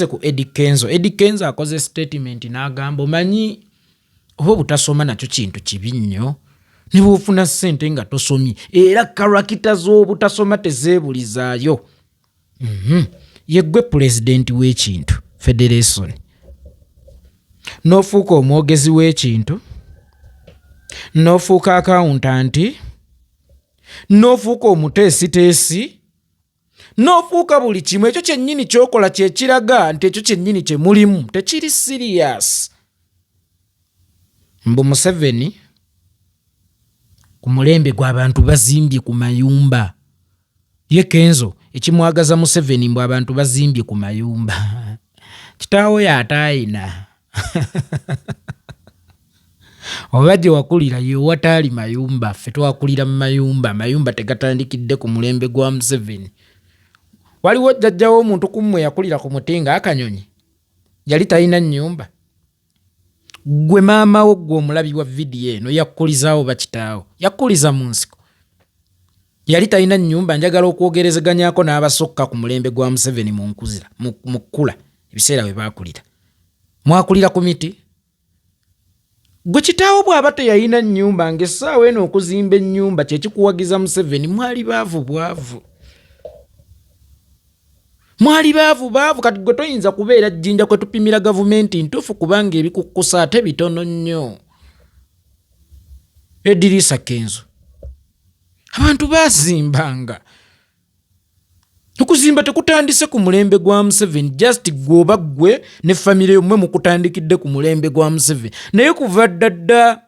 ku Eddy Kenzo. Eddy Kenzo akoze statement n'agamba omanyi oba butasoma nakyo kintu kibi nnyo ne bw'ofuna ssente nga tosomye era karakita z'obutasoma tezeebulizaayo. Yeggwe pulezidenti w'ekintu federation n'ofuuka omwogezi w'ekintu n'ofuuka akawuntanti n'ofuuka omuteesiteesi n'ofuuka buli kimu ekyo kyennyini ky'okola kye kiraga nti ekyo kyennyini kye mulimu tekiri serious. Mbu Museveni ku mulembe gw'abantu bazimbye ku mayumba. Ye Kenzo ekimwagaza Museveni mbu abantu bazimbye ku mayumba. Kitaawo y'ataayina. Oba gye wakulira ye wataali mayumba, ffe twakulira mu mayumba. Mayumba tegatandikidde ku mulembe gwa Museveni. Waliwo jjajjawo omuntu kummwe yakulira ku muti nga akanyonyi yali talina nnyumba. Gwe maama wo gwe omulabi wa vidiyo eno yakkulizaawo bakitaawo yakkuliza mu nsiko yali talina nnyumba. Njagala okwogerezeganyako n'abasokka ku mulembe gwa Museveni mu kkula ebiseera bwe baakulira. Mwakulira ku miti. Gwe kitaawo bw'aba teyalina nnyumba ng'essaawa eno okuzimba ennyumba kye kikuwagiza Museveni, mwali baavu bwavu. Mwali baavu kati gwe toyinza kubeera jjinja kwe tupimira gavumenti ntuufu kubanga ebikukkusa ate bitono nnyo. Eddy Kenzo abantu baazimbanga. Okuzimba tekutandise ku mulembe gwa Museveni, just gwoba gwe ne famire yomwe mukutandikidde ku mulembe gwa Museveni. Naye kuva ddadda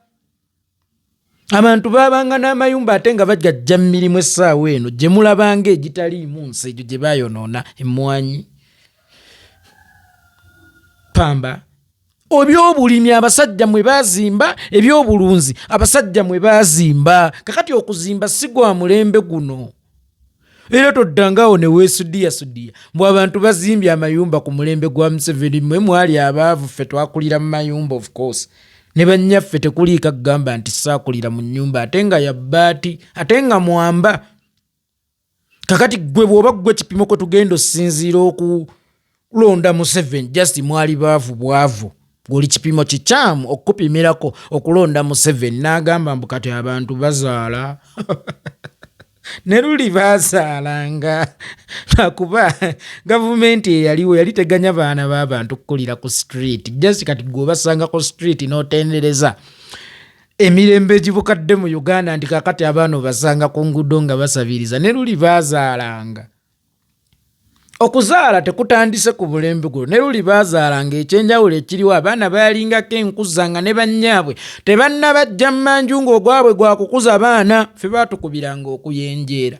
abantu baabanga n'amayumba ate nga bajja jja mu mirimu essaawa eno gye mulabanga egitaliimu nsi egyo gye baayonoona emmwanyi, pamba, ebyobulimi abasajja mwe baazimba, ebyobulunzi abasajja mwe baazimba. Kakati okuzimba si gwa mulembe guno. Era toddangaawo ne weesudiya mbw abantu bazimbye amayumba ku mulembe gwa Museveni. Mwe mwali abaavu, ffe twakulira mu mayumba of course. Ne bannyaffe tekuliika kugamba nti saakulira mu nnyumba ate nga ya bbaati ate nga mwamba. Kakati gwe bw'oba gwe kipimo kwe tugenda osinziira okulonda Museveni, just mwali baavu bwavu. Guli kipimo kikyamu okupimirako okulonda Museveni n'agamba mbu kati abantu bazaala. Ne luli baazaalanga nakuba gavumenti eyaliwo yali teganya baana b'abantu kukulira ku street. Just kati gw'obasanga ku street n'otendereza emirembe egibukadde mu Uganda nti kakati abaana obasanga ku nguudo nga basabiriza. Ne luli baazaalanga. Okuzaala tekutandise ku bulembe guno. Ne luli baazaalanga ekyenjawulo ekiriwo abaana baalingako enkuzanga ne bannyaabwe tebannabajja mu manju ng'ogwabwe gwa kukuza baana. Ffe baatukubiranga okuyenjeera.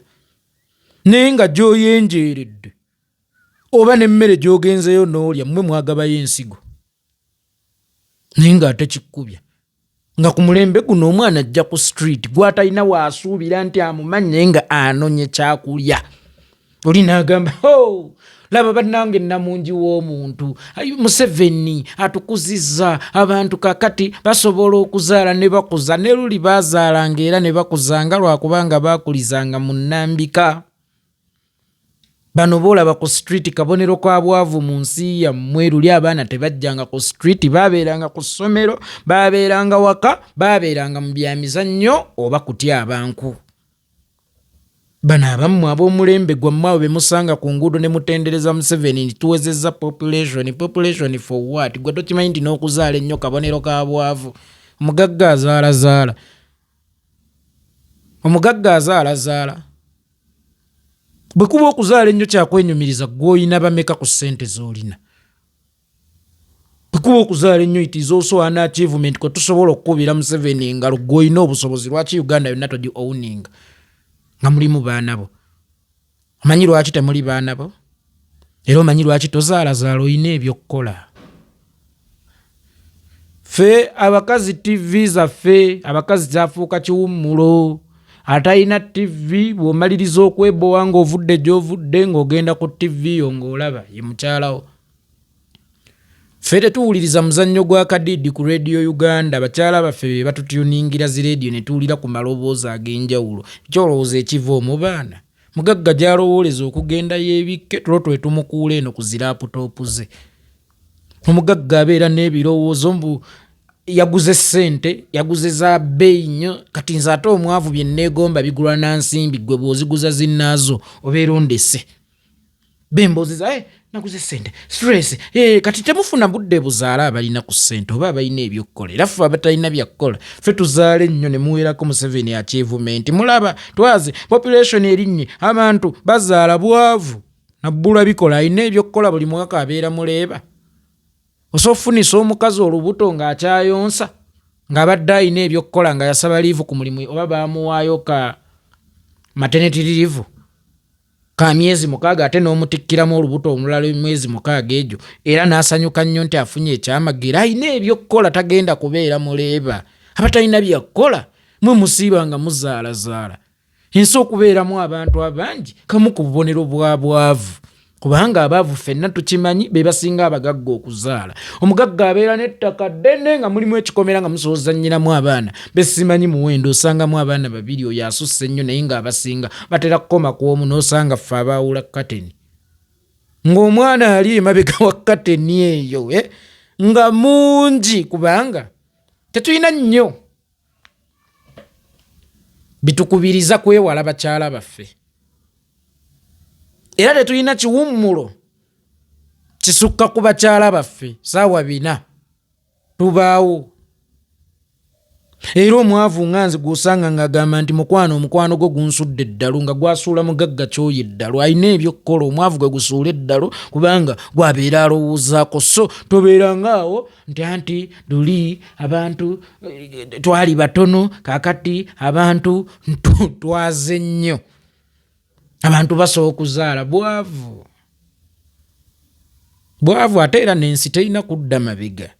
Naye nga gy'oyenjeeredde oba n'emmere gy'ogenzeyo n'olya mmwe mwagabayo ensigo. Naye ng'ate kikkubya nga ku mulembe guno omwana ajja ku street gw'atalina waasuubira nti amumanyi naye nga anonye kyakulya. Oli n'agamba laba bannange namungi w'omuntu Museveni atukuzizza abantu kakati basobola okuzaala ne bakuza. Ne luli baazaalanga era ne bakuzanga lwakubanga baakulizanga mu nnambika. Bano boolaba ku street kabonero ka bwavu mu nsi yammwe. Luli abaana tebajjanga ku street, baabeeranga ku ssomero, baabeeranga waka, baabeeranga mu byamizannyo oba kutya abantu. Bano abamu ab'omulembe gwammwe abo be musanga ku nguudo ne mutendereza Museveni nti tuwezezza population for what? Gwe tokimanyi nti n'okuzaala ennyo kabonero ka bwavu. Omugagga azaalazaala. Omugagga azaalazaala. Bwe kuba okuzaala ennyo kyakwenyumiriza gw'olina bameka ku ssente z'olina. Bwe kuba okuzaala ennyo it is also an achievement kwe tusobola okukubira Museveni engalo gw'olina obusobozi. Lwaki Uganda yonna todi owning nga mulimu baana bo? Omanyi lwaki temuli baana bo? Era omanyi lwaki tozaalazaala olina ebyokukola? Ffe abakazi TV zaffe, abakazi zafuuka kiwummulo. Atalina TV bw'omaliriza okwebowa ng'ovudde gy'ovudde ng'ogenda ku TV yo ng'olaba ye mukyalawo. Ffe tetuwuliriza muzannyo gwa kadiidi ku Radio Uganda. Bakyala baffe be batutuningira zi radio ne tuwulira ku maloboozi ag'enjawulo. Kyolowooza ekiva mu baana. mugagga gyalowooleza okugenda yeebikke tulo twetumukuula eno ku ziraputopu ze. Omugagga abeera n'ebirowoozo mbu yaguze ssente, yaguze za bbeeyi nnyo, kati nze ate omwavu bye nneegomba bigulwa na nsimbi, gwe bw'oziguza zinnaazo obeera ondese. Bemboziza naguze ssente stress kati temufuna budde buzaala abalina ku ssente oba abalina ebyokkola. Era ffe abatalina byakkola ffe tuzaale nnyo ne muweerako Museveni achievement. Mulaba twaze population erinnye, abantu bazaala bwavu nabbula bikola, alina ebyokkola buli mwaka abeera muleeba. Osofunisa omukazi olubuto ng'akyayonsa ng'abadde alina ebyokkola nga yasaba liivu ku mulimu oba baamuwaayo ka maternity leave ka myezi 6 ate n'omutikkiramu olubuto omulala emyezi 6 egyo, era n'asanyuka nnyo nti afunye ekyamagero. Alina ebyokkola, tagenda kubeera muleeba. Abatalina byakkola mwe musiiba nga muzaalazaala. Ensi okubeeramu abantu abangi kamu ku bubonero bwa bwavu, kubanga abaavu ffenna tukimanyi be basinga abagagga okuzaala. Omugagga abeera n'ettaka ddene nga mulimu ekikomera nga musolooza nnyinamu abaana besimanyi muwendo, osangamu abaana 2, oyo asusse nnyo naye ng'abasinga batera kukoma ku omu, n'osanga ffe abaawula kateni ng'omwana ali emabega wa kateni eyo nga mungi, kubanga tetulina nnyo bitukubiriza kwewala bakyala baffe. Era tetulina kiwummulo kisukka ku bakyala baffe. Saawa 4 tubaawo. Era omwavu nga nze gw'osanga ng'agamba nti omukwano gwo gunsudde eddalu, nga gwasuula mugagga kyoyo eddalu. Alina ebyokkola, omwavu gwe gusuula eddalu kubanga gwabeera alowoozaako. So tobeerangaawo nti anti luli abantu twali batono, kaakati abantu twaze nnyo. Abantu basobola okuzaala bwavu. Ate era n'ensi terina kudda mabega.